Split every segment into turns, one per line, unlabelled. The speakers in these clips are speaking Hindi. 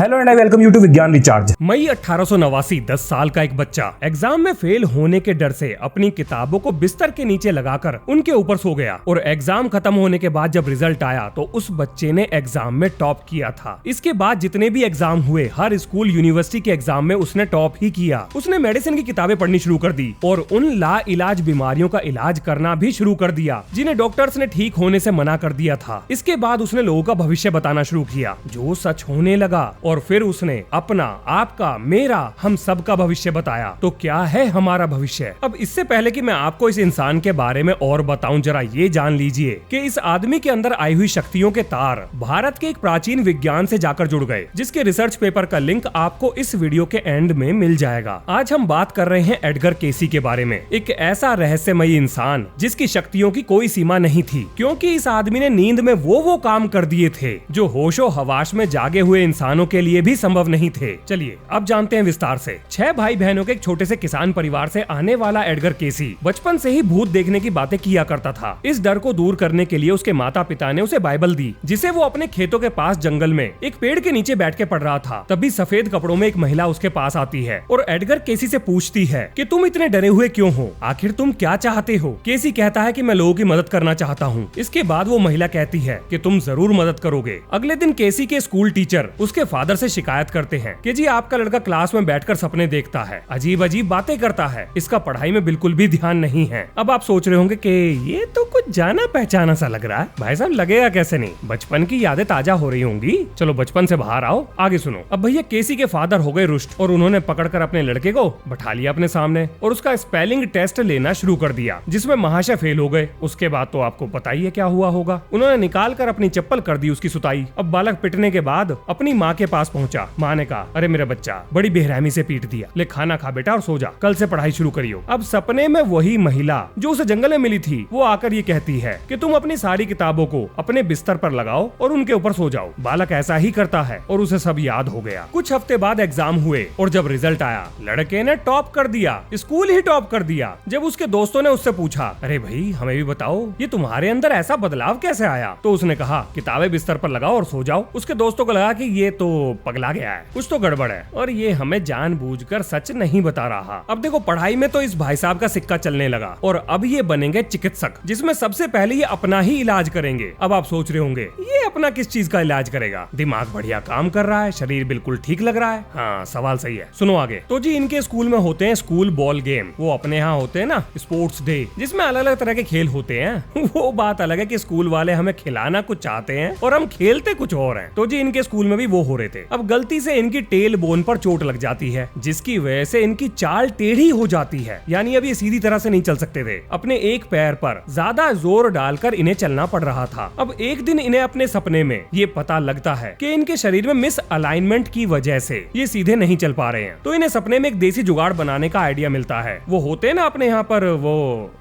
Hello and I welcome you to Vigyan recharge.
मई 1889 10 साल का एक बच्चा एग्जाम में फेल होने के डर से अपनी किताबों को बिस्तर के नीचे लगाकर उनके ऊपर सो गया और एग्जाम खत्म होने के बाद जब रिजल्ट आया तो उस बच्चे ने एग्जाम में टॉप किया था। इसके बाद जितने भी एग्जाम हुए हर स्कूल यूनिवर्सिटी के एग्जाम में उसने टॉप ही किया। उसने मेडिसिन की किताबें पढ़नी शुरू कर दी और उन ला इलाज बीमारियों का इलाज करना भी शुरू कर दिया जिन्हें डॉक्टर्स ने ठीक होने से मना कर दिया था। इसके बाद उसने लोगों का भविष्य बताना शुरू किया जो सच होने लगा और फिर उसने अपना, आपका, मेरा, हम सब का भविष्य बताया। तो क्या है हमारा भविष्य? अब इससे पहले कि मैं आपको इस इंसान के बारे में और बताऊं, जरा ये जान लीजिए कि इस आदमी के अंदर आई हुई शक्तियों के तार भारत के एक प्राचीन विज्ञान से जाकर जुड़ गए, जिसके रिसर्च पेपर का लिंक आपको इस वीडियो के एंड में मिल जाएगा। आज हम बात कर रहे हैं एडगर केसी के बारे में, एक ऐसा रहस्यमयी इंसान जिसकी शक्तियों की कोई सीमा नहीं थी, क्योंकि इस आदमी ने नींद में वो काम कर दिए थे जो होशो हवाश में जागे हुए इंसानों के लिए भी संभव नहीं थे। चलिए अब जानते हैं विस्तार से। 6 भाई बहनों के एक छोटे से किसान परिवार से आने वाला एडगर केसी बचपन से ही भूत देखने की बातें किया करता था। इस डर को दूर करने के लिए उसके माता पिता ने उसे बाइबल दी, जिसे वो अपने खेतों के पास जंगल में एक पेड़ के नीचे बैठ के पढ़ रहा था। तभी सफेद कपड़ों में एक महिला उसके पास आती है और एडगर केसी से पूछती है कि तुम इतने डरे हुए क्यों हो, आखिर तुम क्या चाहते हो? केसी कहता है कि मैं लोगों की मदद करना चाहता हूँ। इसके बाद वो महिला कहती है कि तुम जरूर मदद करोगे। अगले दिन केसी के स्कूल टीचर उसके फादर से शिकायत करते हैं कि जी आपका लड़का क्लास में बैठकर सपने देखता है, अजीब अजीब बातें करता है, इसका पढ़ाई में बिल्कुल भी ध्यान नहीं है। अब आप सोच रहे होंगे कि ये तो कुछ जाना पहचाना सा लग रहा है। भाई साहब लगेगा कैसे नहीं, बचपन की यादें ताजा हो रही होंगी। चलो बचपन से बाहर आओ, आगे सुनो। अब भैया केसी के फादर हो गए रुष्ट और उन्होंने पकड़कर अपने लड़के को बैठा लिया अपने सामने और उसका स्पेलिंग टेस्ट लेना शुरू कर दिया, जिसमें महाशय फेल हो गए। उसके बाद तो आपको पता ही है क्या हुआ होगा। उन्होंने निकाल कर अपनी चप्पल कर दी उसकी सुताई। अब बालक पिटने के बाद अपनी माँ के पास पहुंचा। माँ ने कहा, अरे मेरा बच्चा बड़ी बेरहमी से पीट दिया, ले खाना खा बेटा और सो जा, कल से पढ़ाई शुरू करियो। अब सपने में वही महिला जो उसे जंगल में मिली थी वो आकर ये कहती है कि तुम अपनी सारी किताबों को अपने बिस्तर पर लगाओ और उनके ऊपर सो जाओ। बालक ऐसा ही करता है और उसे सब याद हो गया। कुछ हफ्ते बाद एग्जाम हुए और जब रिजल्ट आया लड़के ने टॉप कर दिया, स्कूल ही टॉप कर दिया। जब उसके दोस्तों ने उससे पूछा, अरे भाई हमें भी बताओ ये तुम्हारे अंदर ऐसा बदलाव कैसे आया? तो उसने कहा, किताबें बिस्तर पर लगाओ और सो जाओ। उसके दोस्तों को लगा कि ये तो पगला गया है, कुछ तो गड़बड़ है और ये हमें जानबूझकर सच नहीं बता रहा। अब देखो पढ़ाई में तो इस भाई साहब का सिक्का चलने लगा और अब ये बनेंगे चिकित्सक, जिसमें सबसे पहले ये अपना ही इलाज करेंगे। अब आप सोच रहे होंगे ये अपना किस चीज का इलाज करेगा? दिमाग बढ़िया काम कर रहा है, शरीर बिल्कुल ठीक लग रहा है। हाँ सवाल सही है, सुनो आगे। तो जी इनके स्कूल में होते हैं स्कूल बॉल गेम, वो अपने यहाँ होते हैं ना स्पोर्ट्स डे, जिसमें अलग अलग तरह के खेल होते हैं। वो बात अलग है कि स्कूल वाले हमें खिलाना कुछ चाहते हैं और हम खेलते कुछ और हैं। तो जी इनके स्कूल में भी वो हो रहे थे। अब गलती से इनकी टेल बोन पर चोट लग जाती है, जिसकी वजह से इनकी चाल टेढ़ी हो जाती है, यानी अब ये सीधी तरह से नहीं चल सकते थे। अपने एक पैर पर ज्यादा जोर डालकर इन्हें चलना पड़ रहा था। अब एक दिन इन्हें अपने सपने में ये पता लगता है कि इनके शरीर में मिस अलाइनमेंट की वजह से ये सीधे नहीं चल पा रहे हैं। तो इन्हें सपने में एक देसी जुगाड़ बनाने का आइडिया मिलता है। वो होते हैं ना अपने यहाँ पर वो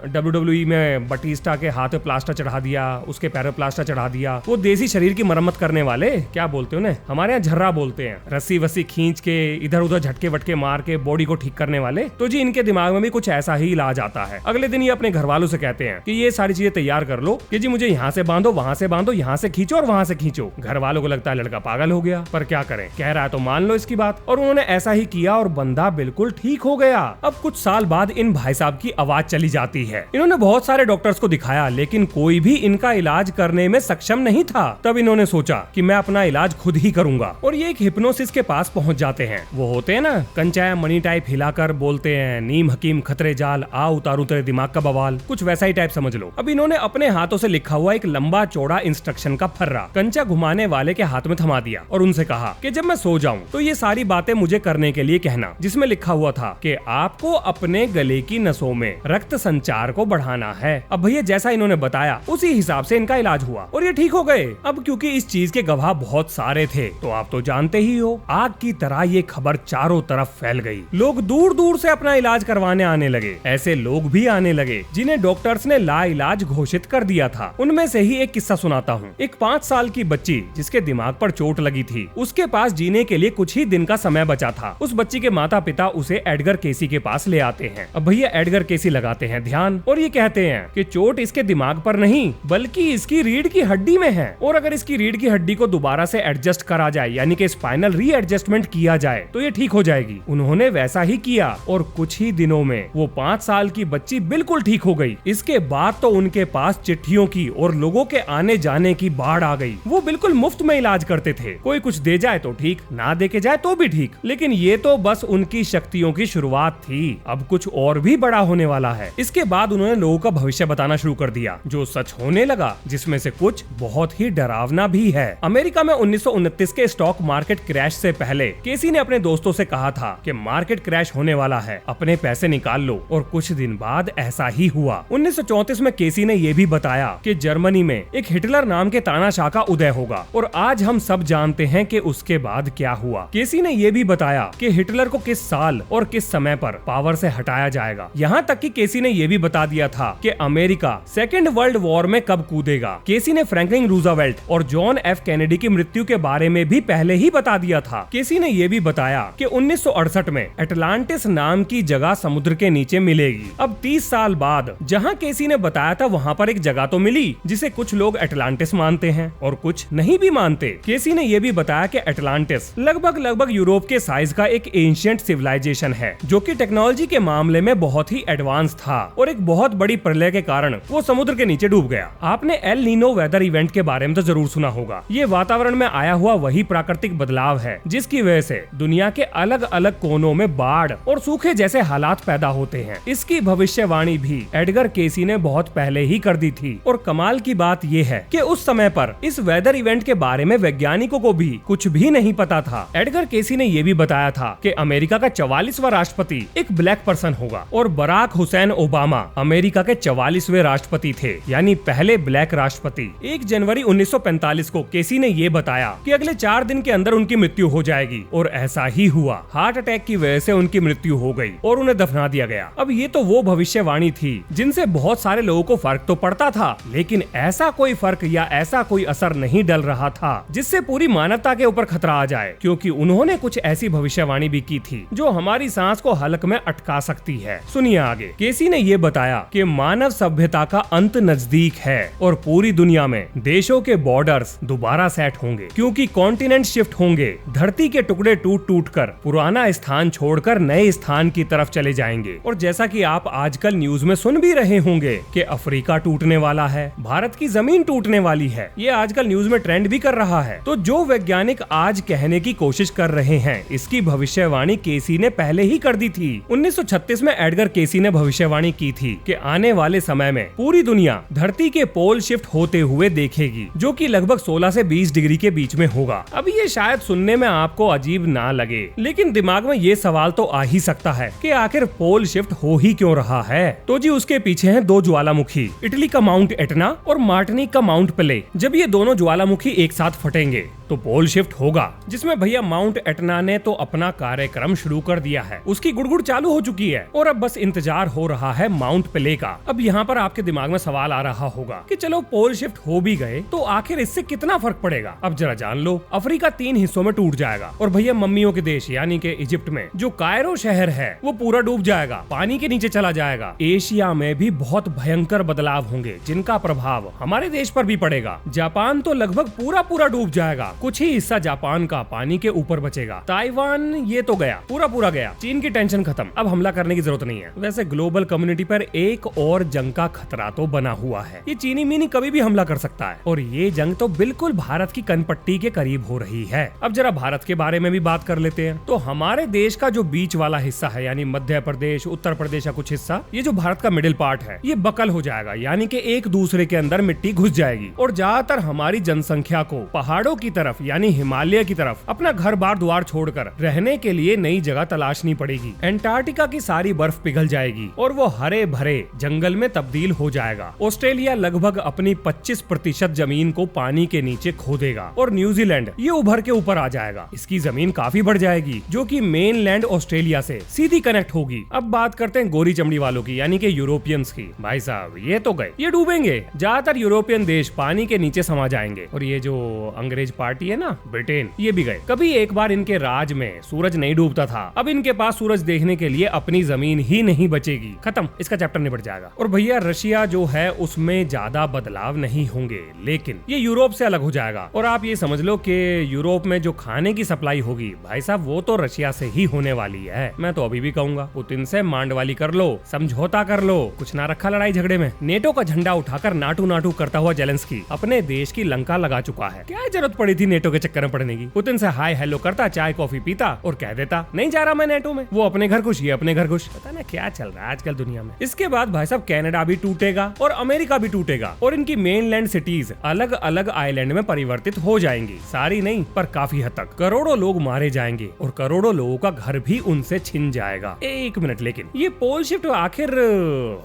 WWE में बटिस्टा के हाथ पे प्लास्टर चढ़ा दिया, उसके पैर पे प्लास्टर चढ़ा दिया, वो देसी शरीर की मरम्मत करने वाले, क्या बोलते हो ना, हमारे यहाँ झर्रा बोलते हैं, रस्सी वस्सी खींच के इधर उधर झटके वटके मार के बॉडी को ठीक करने वाले। तो जी इनके दिमाग में भी कुछ ऐसा ही इलाज आता है। अगले दिन ये अपने घर वालों से कहते हैं कि ये सारी चीजें तैयार कर लो कि जी मुझे यहाँ से बांधो, वहाँ से बांधो, यहाँ से खींचो और वहाँ से खींचो। घर वालों को लगता है लड़का पागल हो गया, पर क्या करें, कह रहा है तो मान लो इसकी बात। और उन्होंने ऐसा ही किया और बंदा बिल्कुल ठीक हो गया। अब कुछ साल बाद इन भाई साहब की आवाज चली जाती है। इन्होंने बहुत सारे डॉक्टर्स को दिखाया लेकिन कोई भी इनका इलाज करने में सक्षम नहीं था। तब इन्होंने सोचा कि मैं अपना इलाज खुद ही करूंगा और ये एक हिप्नोसिस के पास पहुंच जाते हैं। वो होते हैं ना कंचाया मनी टाइप हिलाकर बोलते हैं, नीम हकीम खतरे जाल, आ उतारू तेरे दिमाग का बवाल, कुछ वैसा ही टाइप समझ लो। अब इन्होंने अपने हाथों से लिखा हुआ एक लंबा चौड़ा इंस्ट्रक्शन का फर्रा कंचा घुमाने वाले के हाथ में थमा दिया और उनसे कहा कि जब मैं सो जाऊं तो ये सारी बातें मुझे करने के लिए कहना, जिसमें लिखा हुआ था कि आपको अपने गले की नसों में रक्त संचार को बढ़ाना है। अब भैया जैसा इन्होंने बताया उसी हिसाब से इनका इलाज हुआ और ये ठीक हो गए। अब क्योंकि इस चीज के गवाह बहुत सारे थे तो आप तो जानते ही हो, आग की तरह ये खबर चारों तरफ फैल गई। लोग दूर दूर से अपना इलाज करवाने आने लगे। ऐसे लोग भी आने लगे जिन्हें डॉक्टर्स ने ला इलाज घोषित कर दिया था। उनमें से ही एक किस्सा सुनाता हूँ। एक 5 साल की बच्ची जिसके दिमाग पर चोट लगी थी, उसके पास जीने के लिए कुछ ही दिन का समय बचा था। उस बच्ची के माता पिता उसे एडगर केसी के पास ले आते हैं। अब भैया एडगर केसी लगाते हैं ध्यान और ये कहते हैं कि चोट इसके दिमाग पर नहीं बल्कि इसकी रीढ़ की हड्डी में है और अगर इसकी रीढ़ की हड्डी को दोबारा से एडजस्ट करा जाए यानी यानी कि स्पाइनल रीएडजस्टमेंट किया जाए तो ये ठीक हो जाएगी। उन्होंने वैसा ही किया और कुछ ही दिनों में वो 5 साल की बच्ची बिल्कुल ठीक हो गई। इसके बाद तो उनके पास चिट्ठियों की और लोगों के आने जाने की बाढ़ आ गई। वो बिल्कुल मुफ्त में इलाज करते थे, कोई कुछ दे जाए तो ठीक, ना दे के जाए तो भी ठीक। लेकिन ये तो बस उनकी शक्तियों की शुरुआत थी, अब कुछ और भी बड़ा होने वाला है। इसके बाद उन्होंने लोगों का भविष्य बताना शुरू कर दिया, जो सच होने लगा, जिसमें से कुछ बहुत ही डरावना भी है। अमेरिका में 1929 के स्टॉक मार्केट क्रैश से पहले केसी ने अपने दोस्तों से कहा था कि मार्केट क्रैश होने वाला है, अपने पैसे निकाल लो, और कुछ दिन बाद ऐसा ही हुआ। 1934 में केसी ने यह भी बताया कि जर्मनी में एक हिटलर नाम के तानाशाह का उदय होगा, और आज हम सब जानते हैं कि उसके बाद क्या हुआ। केसी ने यह भी बताया कि हिटलर को किस साल और किस समय पर पावर से हटाया जाएगा। यहाँ तक कि केसी ने यह भी बता दिया था कि अमेरिका सेकेंड वर्ल्ड वॉर में कब कूदेगा। केसी ने फ्रैंकलिन रूजवेल्ट और जॉन एफ कैनेडी की मृत्यु के बारे में भी पहले ही बता दिया था। केसी ने यह भी बताया कि 1968 में अटलांटिस नाम की जगह समुद्र के नीचे मिलेगी। अब 30 साल बाद जहां केसी ने बताया था वहां पर एक जगह तो मिली जिसे कुछ लोग अटलांटिस मानते हैं और कुछ नहीं भी मानते। केसी ने यह भी बताया कि अटलांटिस लगभग यूरोप के साइज का एक एंशिएंट सिविलाइजेशन है, जो कि टेक्नोलॉजी के मामले में बहुत ही एडवांस था, और एक बहुत बड़ी प्रलय के कारण वो समुद्र के नीचे डूब गया। आपने एल नीनो वेदर इवेंट के बारे में तो जरूर सुना होगा। ये वातावरण में आया हुआ वही प्राकृतिक बदलाव है जिसकी वजह से दुनिया के अलग अलग कोनों में बाढ़ और सूखे जैसे हालात पैदा होते हैं। इसकी भविष्यवाणी भी एडगर केसी ने बहुत पहले ही कर दी थी, और कमाल की बात यह है कि उस समय पर इस वेदर इवेंट के बारे में वैज्ञानिकों को भी कुछ भी नहीं पता था। एडगर केसी ने यह भी बताया था कि अमेरिका का 44वां राष्ट्रपति एक ब्लैक पर्सन होगा, और बराक हुसैन ओबामा अमेरिका के 44वें राष्ट्रपति थे, यानी पहले ब्लैक राष्ट्रपति। 1 जनवरी 1945 को केसी ने यह बताया कि अगले 4 दिन के अंदर उनकी मृत्यु हो जाएगी, और ऐसा ही हुआ। हार्ट अटैक की वजह से उनकी मृत्यु हो गई और उन्हें दफना दिया गया। अब ये तो वो भविष्यवाणी थी जिनसे बहुत सारे लोगों को फर्क तो पड़ता था, लेकिन ऐसा कोई फर्क या ऐसा कोई असर नहीं डल रहा था जिससे पूरी मानवता के ऊपर खतरा आ जाए, क्योंकि उन्होंने कुछ ऐसी भविष्यवाणी भी की थी जो हमारी सांस को हलक में अटका सकती है। सुनिए आगे। केसी ने यह बताया कि मानव सभ्यता का अंत नजदीक है और पूरी दुनिया में देशों के बॉर्डर्स दोबारा सेट होंगे, क्योंकि कॉन्टिनेंट शिफ्ट होंगे। धरती के टुकड़े टूट टूट कर पुराना स्थान छोड़कर नए स्थान की तरफ चले जाएंगे। और जैसा कि आप आजकल न्यूज में सुन भी रहे होंगे कि अफ्रीका टूटने वाला है, भारत की जमीन टूटने वाली है, ये आजकल न्यूज में ट्रेंड भी कर रहा है। तो जो वैज्ञानिक आज कहने की कोशिश कर रहे हैं, इसकी भविष्यवाणी केसी ने पहले ही कर दी थी। 1936 में एडगर केसी ने भविष्यवाणी की थी कि आने वाले समय में पूरी दुनिया धरती के पोल शिफ्ट होते हुए देखेगी, जो कि लगभग 16 से 20 डिग्री के बीच में होगा। अब ये शायद सुनने में आपको अजीब ना लगे, लेकिन दिमाग में ये सवाल तो आ ही सकता है कि आखिर पोल शिफ्ट हो ही क्यों रहा है। तो जी उसके पीछे हैं 2 ज्वालामुखी, इटली का माउंट एटना और मार्टिनिक का माउंट पेले। जब ये दोनों ज्वालामुखी एक साथ फटेंगे तो पोल शिफ्ट होगा, जिसमें भैया माउंट एटना ने तो अपना कार्यक्रम शुरू कर दिया है, उसकी गुड़गुड़ चालू हो चुकी है, और अब बस इंतजार हो रहा है माउंट पेले का। अब यहाँ पर आपके दिमाग में सवाल आ रहा होगा कि चलो पोल शिफ्ट हो भी गए तो आखिर इससे कितना फर्क पड़ेगा। अब जरा जान लो, अफ्रीका 3 हिस्सों में टूट जाएगा, और भैया मम्मियों के देश यानी कि इजिप्ट में जो कायरो शहर है वो पूरा डूब जाएगा, पानी के नीचे चला जाएगा। एशिया में भी बहुत भयंकर बदलाव होंगे जिनका प्रभाव हमारे देश पर भी पड़ेगा। जापान तो लगभग पूरा डूब जाएगा, कुछ ही हिस्सा जापान का पानी के ऊपर बचेगा। ताइवान ये तो गया, पूरा गया। चीन की टेंशन खत्म, अब हमला करने की जरूरत नहीं है। वैसे ग्लोबल कम्युनिटी पर एक और जंग का खतरा तो बना हुआ है, ये चीनी मीनी कभी भी हमला कर सकता है, और ये जंग तो बिल्कुल भारत की कनपट्टी के करीब हो रही है। अब जरा भारत के बारे में भी बात कर लेते हैं। तो हमारे देश का जो बीच वाला हिस्सा है, यानी मध्य प्रदेश, उत्तर प्रदेश का कुछ हिस्सा, ये जो भारत का मिडिल पार्ट है, ये बकल हो जाएगा, यानी कि एक दूसरे के अंदर मिट्टी घुस जाएगी, और ज्यादातर हमारी जनसंख्या को पहाड़ों की तरफ यानी हिमालय की तरफ अपना घर बार द्वार छोड़कर रहने के लिए नई जगह तलाशनी पड़ेगी। एंटार्क्टिका की सारी बर्फ पिघल जाएगी और वो हरे भरे जंगल में तब्दील हो जाएगा। ऑस्ट्रेलिया लगभग अपनी 25% जमीन को पानी के नीचे खो देगा, और न्यूजीलैंड ये उभर के ऊपर आ जाएगा। इसकी जमीन काफी बढ़ जाएगी, जो कि मेनलैंड ऑस्ट्रेलिया से सीधी कनेक्ट होगी। अब बात करते हैं गोरी चमड़ी वालों की, यानी कि यूरोपियंस की। भाई साहब ये तो गए, ये डूबेंगे। ज्यादातर यूरोपियन देश पानी के नीचे समा जाएंगे, और ये जो अंग्रेज पार्टी पार्टी है ना ब्रिटेन, ये भी गए। कभी एक बार इनके राज में सूरज नहीं डूबता था, अब इनके पास सूरज देखने के लिए अपनी जमीन ही नहीं बचेगी। खत्म, इसका चैप्टर निपट जाएगा। और भैया रशिया जो है उसमें ज्यादा बदलाव नहीं होंगे, लेकिन ये यूरोप से अलग हो जाएगा। और आप ये समझ लो कि यूरोप में जो खाने की सप्लाई होगी भाई साहब वो तो रशिया से ही होने वाली है। मैं तो अभी भी कहूंगा पुतिन से मांडवाली कर लो, समझौता कर लो, कुछ ना रखा लड़ाई झगड़े में। नेटो का झंडा उठाकर नाटू नाटू करता हुआ जेलेंस्की अपने देश की लंका लगा चुका है। क्या जरूरत पड़ी थी नेटो के चक्कर में पड़ने की? पुतिन से हाय हेलो करता, चाय कॉफी पीता और कह देता नहीं जा रहा मैं नेटो में। वो अपने घर खुश, ये अपने घर खुश। पता ना क्या चल रहा है आजकल दुनिया में। इसके बाद भाई साहब कनाडा भी टूटेगा और अमेरिका भी टूटेगा और इनकी मेनलैंड सिटीज अलग अलग आइलैंड में परिवर्तित हो जाएंगी। सारी नहीं पर काफी हद तक। करोड़ों लोग मारे जाएंगे और करोड़ों लोगों का घर भी उनसे छिन जाएगा। एक मिनट, लेकिन ये पोल शिफ्ट आखिर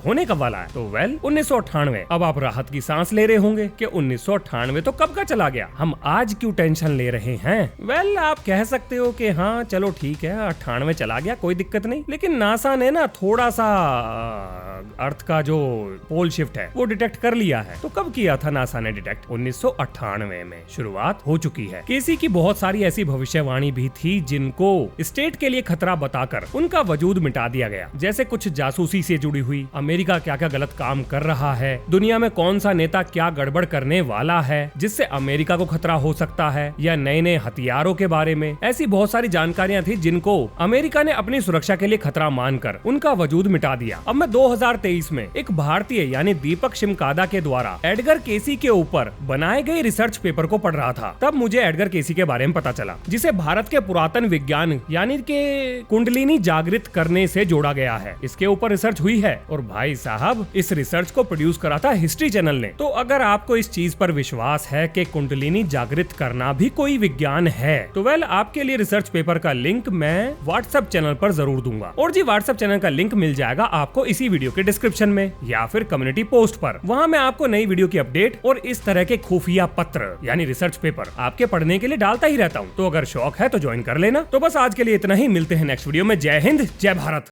होने कब वाला है? तो वेल 1998। अब आप राहत की सांस ले रहे होंगे कि 1998 तो कब का चला गया, हम आज क्यों टेंशन ले रहे हैं? वेल आप कह सकते हो कि हाँ चलो ठीक है 98 चला गया, कोई दिक्कत नहीं। लेकिन नासा ने ना थोड़ा सा अर्थ का जो पोल शिफ्ट है वो डिटेक्ट कर लिया है। तो कब किया था नासा ने डिटेक्ट? 1998 में शुरुआत हो चुकी है। केसी की बहुत सारी ऐसी भविष्यवाणी भी थी जिनको स्टेट के लिए खतरा बताकर उनका वजूद मिटा दिया गया। जैसे कुछ जासूसी से जुड़ी हुई, अमेरिका क्या क्या गलत काम कर रहा है, दुनिया में कौन सा नेता क्या गड़बड़ करने वाला है जिससे अमेरिका को खतरा हो सकता है, या नए नए हथियारों के बारे में। ऐसी बहुत सारी जानकारियां थी जिनको अमेरिका ने अपनी सुरक्षा के लिए खतरा मानकर उनका वजूद मिटा दिया। अब मैं 2023 में एक भारतीय यानी दीपक शिमकादा के द्वारा एडगर केसी के ऊपर बनाए गए रिसर्च पेपर को पढ़ रहा था। तब मुझे एडगर केसी के बारे में पता चला, जिसे भारत के पुरातन विज्ञान यानी के कुंडलिनी जागृत करने से जोड़ा गया है। इसके ऊपर रिसर्च हुई है और भाई साहब इस रिसर्च को प्रोड्यूस करा था हिस्ट्री चैनल ने। तो अगर आपको इस चीज पर विश्वास है कि कुंडलिनी जागृत करना भी कोई विज्ञान है तो वेल आपके लिए रिसर्च पेपर का लिंक मैं व्हाट्सएप चैनल पर जरूर दूंगा। और जी व्हाट्सएप चैनल का लिंक मिल जाएगा आपको इसी वीडियो के डिस्क्रिप्शन में या फिर कम्युनिटी पोस्ट पर। वहां मैं आपको नई वीडियो की अपडेट और इस तरह के खुफिया पत्र यानी रिसर्च पेपर आपके पढ़ने के लिए डालता ही रहता हूँ। तो अगर शौक है तो ज्वाइन कर लेना। तो बस आज के लिए इतना ही, मिलते हैं नेक्स्ट वीडियो में। जय हिंद, जय भारत।